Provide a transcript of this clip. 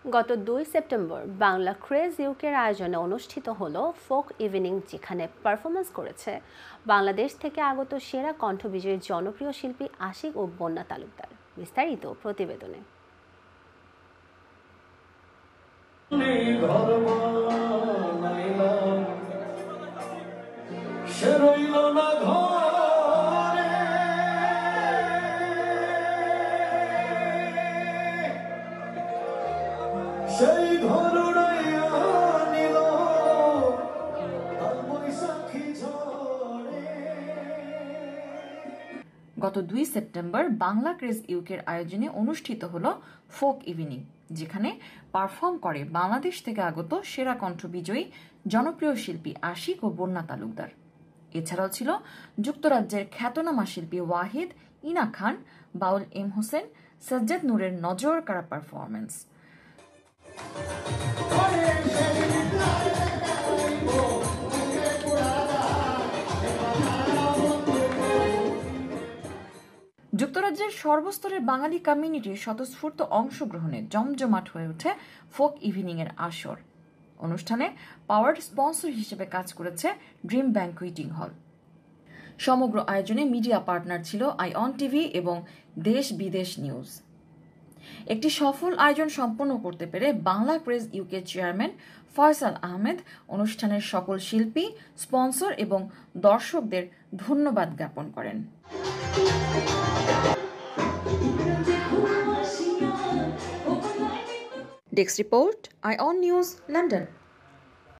গত 2 September Bangla craze ইউকের আয়োজনে অনুষ্ঠিত হলো ফোক ইভিনিং, যেখানে পারফরমেন্স করেছে বাংলাদেশ থেকে আগত সেরা কণ্ঠবিজয়ী জনপ্রিয় শিল্পী আশিক ও বন্যা তালুকদার। বিস্তারিত প্রতিবেদনে। গত 2 সেপ্টেম্বর বাংলা ক্রেজ ইউকের আয়োজনে অনুষ্ঠিত হলো ফোক ইভিনিং, যেখানে পারফর্ম করে বাংলাদেশ থেকে আগত সেরা কণ্ঠবিজয়ী জনপ্রিয় শিল্পী আশিক ও বন্যা তালুকদার। এছাড়াও ছিল যুক্তরাজ্যের খ্যাতনামা শিল্পী ওয়াহিদ, ইনা খান, বাউল এম হোসেন, সাজ্জাদ নূরের নজর কাড়া পারফরমেন্স। যুক্তরাজ্যের সর্বস্তরের বাঙালি কমিউনিটির স্বতঃস্ফূর্ত অংশগ্রহণে জমজমাট হয়ে ওঠে ফোক ইভিনিং এর আসর। অনুষ্ঠানে পাওয়ার স্পন্সর হিসেবে কাজ করেছে ড্রিম ব্যাংকুয়েটিং হল। সমগ্র আয়োজনে মিডিয়া পার্টনার ছিল আইঅন টিভি এবং দেশ বিদেশ নিউজ। একটি সফল আয়োজন সম্পন্ন করতে পেরে Bangla craze UK chairman Faisal Ahmed অনুষ্ঠানের সকল শিল্পী, স্পন্সর এবং দর্শকদের ধন্যবাদ জ্ঞাপন করেন। Desk report, ion news, London.